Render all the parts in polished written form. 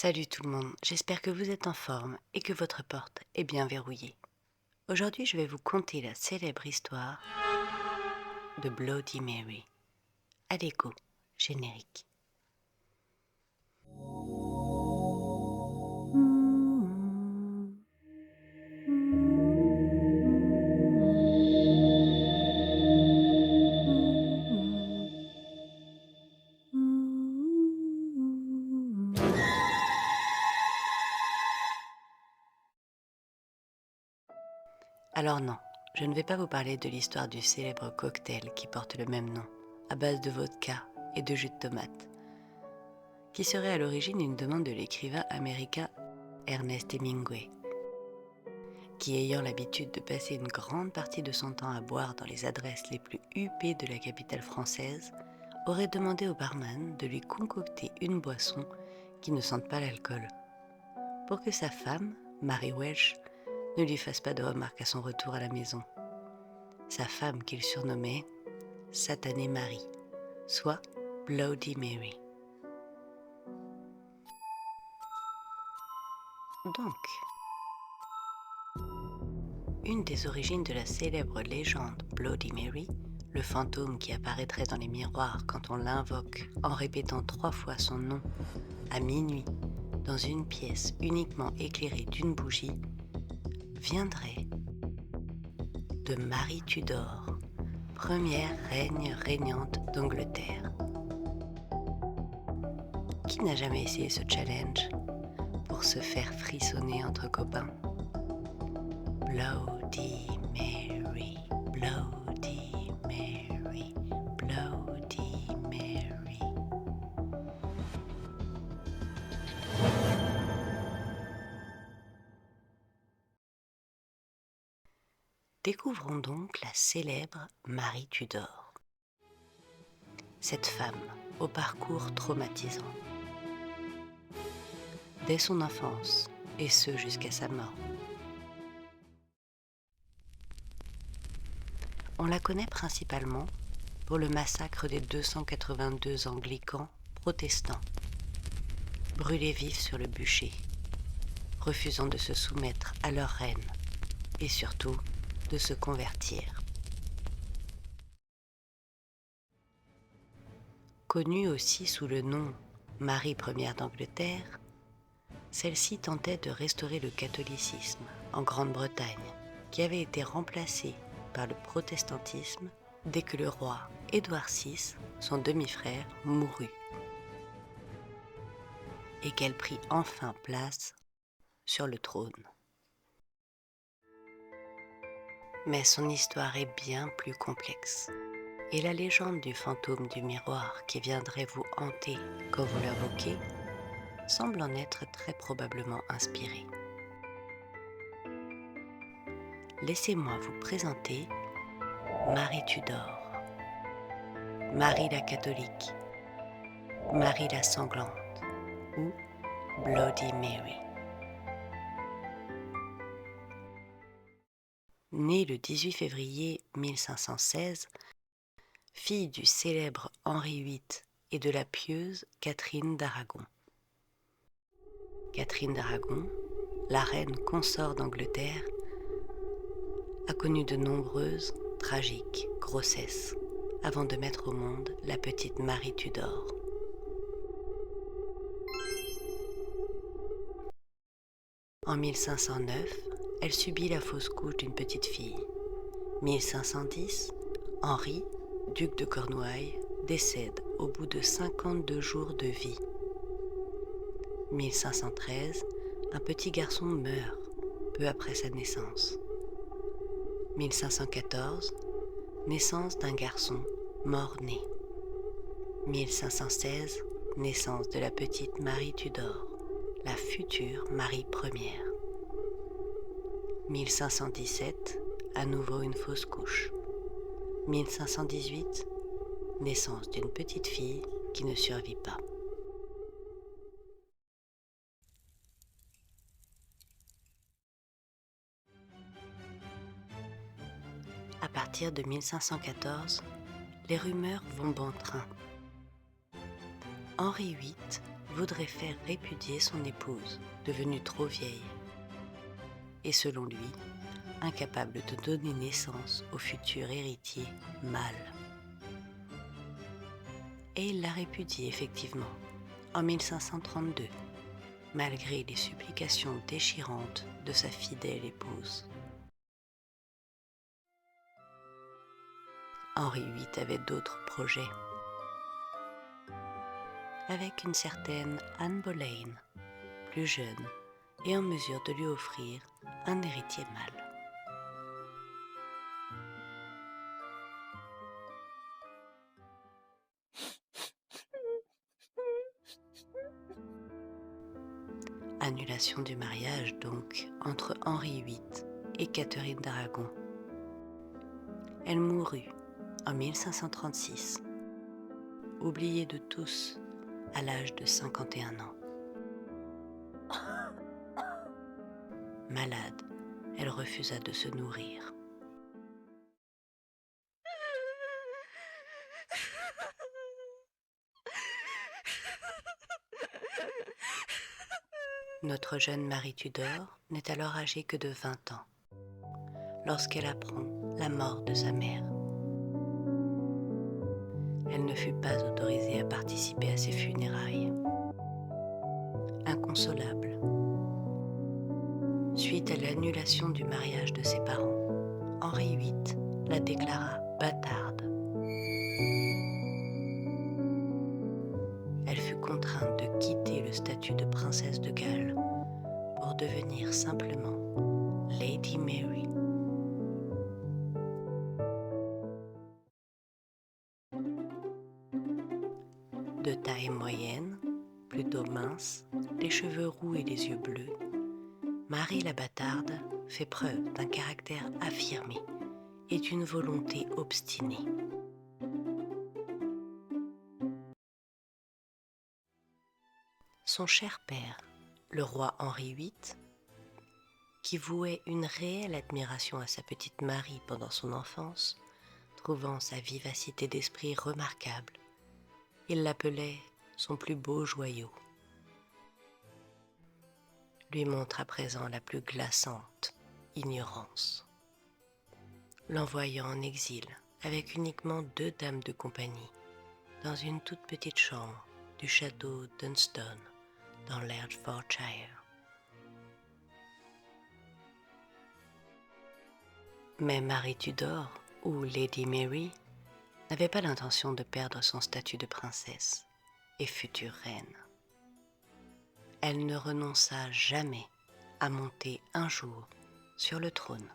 Salut tout le monde, j'espère que vous êtes en forme et que votre porte est bien verrouillée. Aujourd'hui, je vais vous conter la célèbre histoire de Bloody Mary. Allez go, générique. Alors non, je ne vais pas vous parler de l'histoire du célèbre cocktail qui porte le même nom, à base de vodka et de jus de tomate, qui serait à l'origine une demande de l'écrivain américain Ernest Hemingway, qui ayant l'habitude de passer une grande partie de son temps à boire dans les adresses les plus huppées de la capitale française, aurait demandé au barman de lui concocter une boisson qui ne sente pas l'alcool, pour que sa femme, Mary Welsh, ne lui fasse pas de remarques à son retour à la maison. Sa femme qu'il surnommait Satanée Marie, soit Bloody Mary. Donc, une des origines de la célèbre légende Bloody Mary, le fantôme qui apparaîtrait dans les miroirs quand on l'invoque en répétant 3 fois son nom à minuit dans une pièce uniquement éclairée d'une bougie, viendrait de Marie Tudor, première reine régnante d'Angleterre. Qui n'a jamais essayé ce challenge pour se faire frissonner entre copains? Bloody Mary, Bloody Mary, Bloody Mary. Découvrons donc la célèbre Marie Tudor. Cette femme au parcours traumatisant. Dès son enfance, et ce jusqu'à sa mort. On la connaît principalement pour le massacre des 282 anglicans protestants, brûlés vifs sur le bûcher, refusant de se soumettre à leur reine et surtout de se convertir. Connue aussi sous le nom Marie Ier d'Angleterre, celle-ci tentait de restaurer le catholicisme en Grande-Bretagne, qui avait été remplacé par le protestantisme dès que le roi Édouard VI, son demi-frère, mourut, et qu'elle prit enfin place sur le trône. Mais son histoire est bien plus complexe, et la légende du fantôme du miroir qui viendrait vous hanter quand vous l'invoquez semble en être très probablement inspirée. Laissez-moi vous présenter Marie Tudor, Marie la catholique, Marie la sanglante ou Bloody Mary. Née le 18 février 1516, fille du célèbre Henri VIII et de la pieuse Catherine d'Aragon. Catherine d'Aragon, la reine consort d'Angleterre, a connu de nombreuses, tragiques grossesses avant de mettre au monde la petite Marie Tudor. En 1509, elle subit la fausse couche d'une petite fille. 1510, Henri, duc de Cornouailles, décède au bout de 52 jours de vie. 1513, un petit garçon meurt peu après sa naissance. 1514, naissance d'un garçon mort-né. 1516, naissance de la petite Marie Tudor, la future Marie Ier. 1517, à nouveau une fausse couche. 1518, naissance d'une petite fille qui ne survit pas. À partir de 1514, les rumeurs vont bon train. Henri VIII voudrait faire répudier son épouse, devenue trop vieille, et selon lui, incapable de donner naissance au futur héritier mâle. Et il la répudie effectivement, en 1532, malgré les supplications déchirantes de sa fidèle épouse. Henri VIII avait d'autres projets. Avec une certaine Anne Boleyn, plus jeune et en mesure de lui offrir un héritier mâle. Annulation du mariage donc entre Henri VIII et Catherine d'Aragon. Elle mourut en 1536, oubliée de tous à l'âge de 51 ans. Malade, elle refusa de se nourrir. Notre jeune Marie Tudor n'est alors âgée que de 20 ans, lorsqu'elle apprend la mort de sa mère. Elle ne fut pas autorisée à participer à ses funérailles. Inconsolable, suite à l'annulation du mariage de ses parents, Henri VIII la déclara bâtarde. Elle fut contrainte de quitter le statut de princesse de Galles pour devenir simplement Lady Mary. De taille moyenne, plutôt mince, les cheveux roux et les yeux bleus, Marie la bâtarde fait preuve d'un caractère affirmé et d'une volonté obstinée. Son cher père, le roi Henri VIII, qui vouait une réelle admiration à sa petite Marie pendant son enfance, trouvant sa vivacité d'esprit remarquable, il l'appelait son plus beau joyau. Lui montre à présent la plus glaçante ignorance, l'envoyant en exil avec uniquement 2 dames de compagnie dans une toute petite chambre du château d'Unstone dans l'Hertfordshire. Mais Marie Tudor, ou Lady Mary, n'avait pas l'intention de perdre son statut de princesse et future reine. Elle ne renonça jamais à monter un jour sur le trône.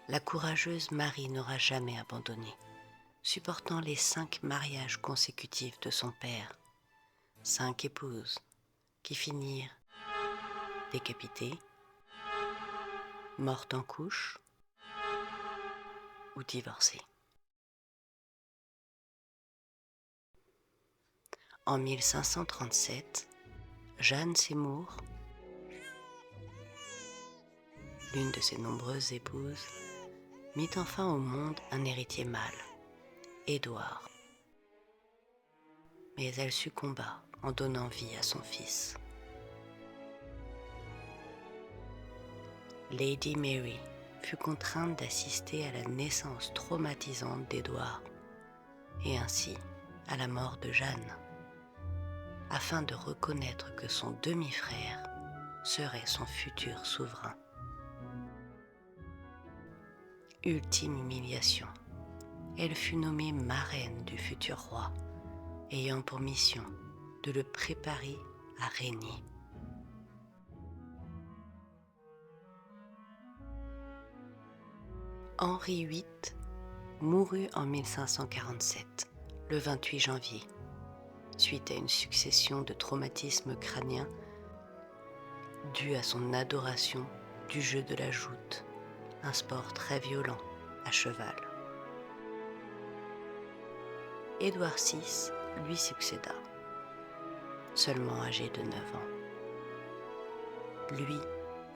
La courageuse Marie n'aura jamais abandonné, supportant les 5 mariages consécutifs de son père, 5 épouses qui finirent décapitées, mortes en couches ou divorcées. En 1537, Jeanne Seymour, l'une de ses nombreuses épouses, mit enfin au monde un héritier mâle, Édouard. Mais elle succomba en donnant vie à son fils. Lady Mary fut contrainte d'assister à la naissance traumatisante d'Édouard et ainsi à la mort de Jeanne, afin de reconnaître que son demi-frère serait son futur souverain. Ultime humiliation, elle fut nommée marraine du futur roi, ayant pour mission de le préparer à régner. Henri VIII mourut en 1547, le 28 janvier, suite à une succession de traumatismes crâniens dus à son adoration du jeu de la joute, un sport très violent à cheval. Édouard VI lui succéda, seulement âgé de 9 ans. Lui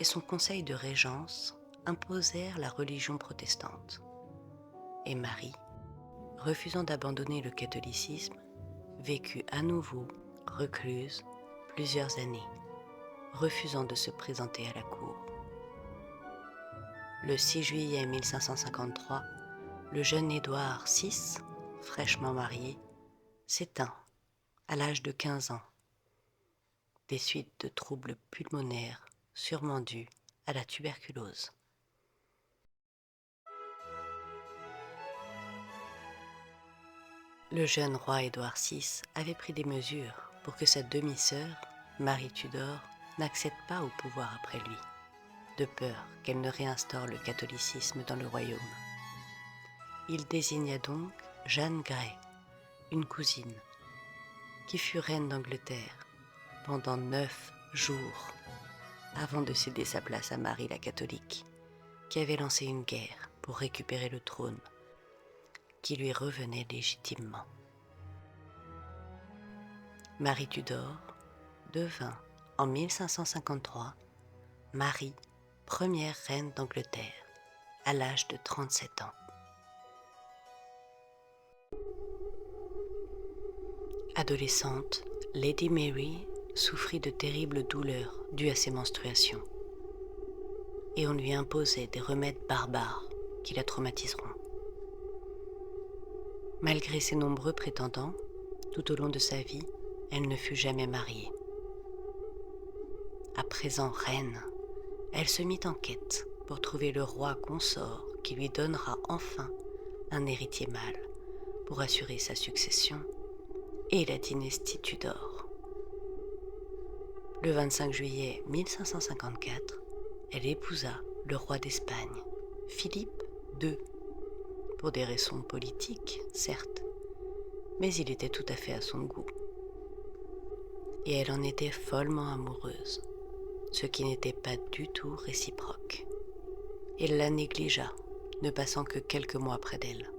et son conseil de régence imposèrent la religion protestante, et Marie, refusant d'abandonner le catholicisme, vécut à nouveau recluse plusieurs années, refusant de se présenter à la cour. Le 6 juillet 1553, le jeune Édouard VI, fraîchement marié, s'éteint à l'âge de 15 ans, des suites de troubles pulmonaires sûrement dus à la tuberculose. Le jeune roi Édouard VI avait pris des mesures pour que sa demi-sœur, Marie Tudor, n'accède pas au pouvoir après lui, de peur qu'elle ne réinstaure le catholicisme dans le royaume. Il désigna donc Jeanne Grey, une cousine, qui fut reine d'Angleterre pendant 9 jours avant de céder sa place à Marie la catholique, qui avait lancé une guerre pour récupérer le trône qui lui revenait légitimement. Marie Tudor devint en 1553 Marie, première reine d'Angleterre, à l'âge de 37 ans. Adolescente, Lady Mary souffrit de terribles douleurs dues à ses menstruations, et on lui imposait des remèdes barbares qui la traumatiseront. Malgré ses nombreux prétendants, tout au long de sa vie, elle ne fut jamais mariée. À présent reine, elle se mit en quête pour trouver le roi consort qui lui donnera enfin un héritier mâle pour assurer sa succession et la dynastie Tudor. Le 25 juillet 1554, elle épousa le roi d'Espagne, Philippe II, pour des raisons politiques, certes, mais il était tout à fait à son goût. Et elle en était follement amoureuse, ce qui n'était pas du tout réciproque. Il la négligea, ne passant que quelques mois près d'elle,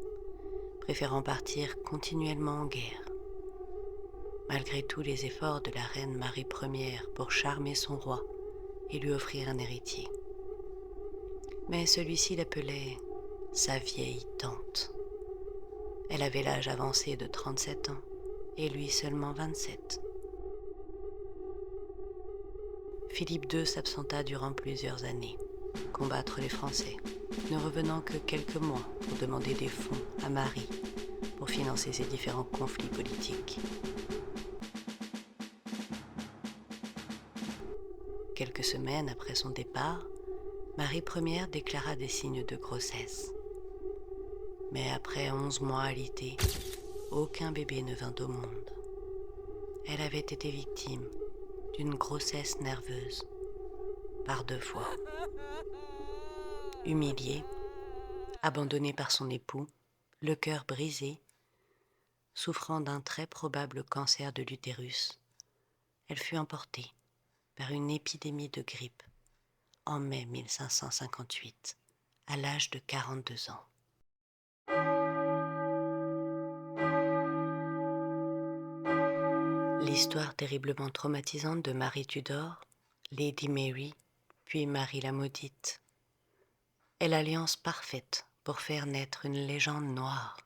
préférant partir continuellement en guerre. Malgré tous les efforts de la reine Marie Ière pour charmer son roi et lui offrir un héritier. Mais celui-ci l'appelait sa vieille tante. Elle avait l'âge avancé de 37 ans et lui seulement 27. Philippe II s'absenta durant plusieurs années, combattre les Français, ne revenant que quelques mois pour demander des fonds à Marie pour financer ses différents conflits politiques. Quelques semaines après son départ, Marie Ière déclara des signes de grossesse. Mais après 11 mois alités, aucun bébé ne vint au monde. Elle avait été victime d'une grossesse nerveuse, par 2 fois. Humiliée, abandonnée par son époux, le cœur brisé, souffrant d'un très probable cancer de l'utérus, elle fut emportée par une épidémie de grippe en mai 1558, à l'âge de 42 ans. L'histoire terriblement traumatisante de Marie Tudor, Lady Mary, puis Marie la Maudite, est l'alliance parfaite pour faire naître une légende noire.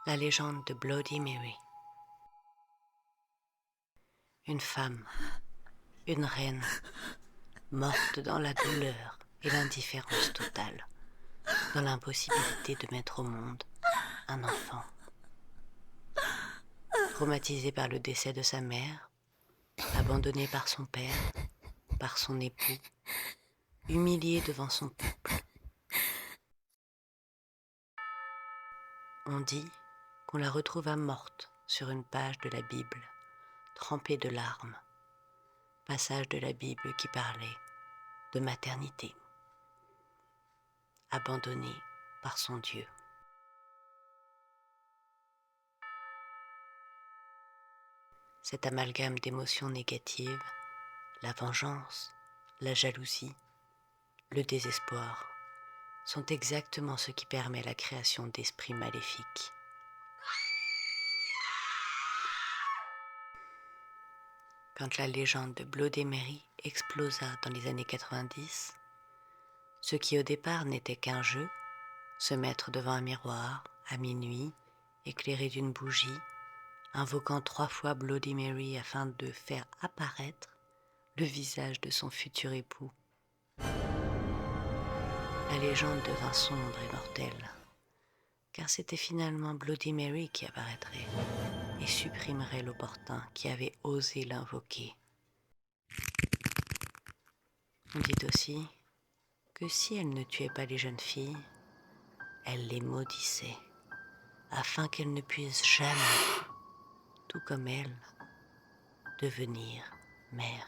La légende de Bloody Mary. Une femme, une reine, morte dans la douleur et l'indifférence totale, dans l'impossibilité de mettre au monde un enfant. Traumatisée par le décès de sa mère, abandonnée par son père, par son époux, humiliée devant son peuple. On dit qu'on la retrouva morte sur une page de la Bible, trempée de larmes, passage de la Bible qui parlait de maternité, abandonnée par son Dieu. Cet amalgame d'émotions négatives, la vengeance, la jalousie, le désespoir, sont exactement ce qui permet la création d'esprits maléfiques. Quand la légende de Bloody Mary explosa dans les années 90, ce qui au départ n'était qu'un jeu, se mettre devant un miroir à minuit, éclairée d'une bougie, invoquant 3 fois Bloody Mary afin de faire apparaître le visage de son futur époux. La légende devint sombre et mortelle, car c'était finalement Bloody Mary qui apparaîtrait et supprimerait l'opportun qui avait osé l'invoquer. On dit aussi que si elle ne tuait pas les jeunes filles, elle les maudissait, afin qu'elles ne puissent jamais, tout comme elle, devenir mère.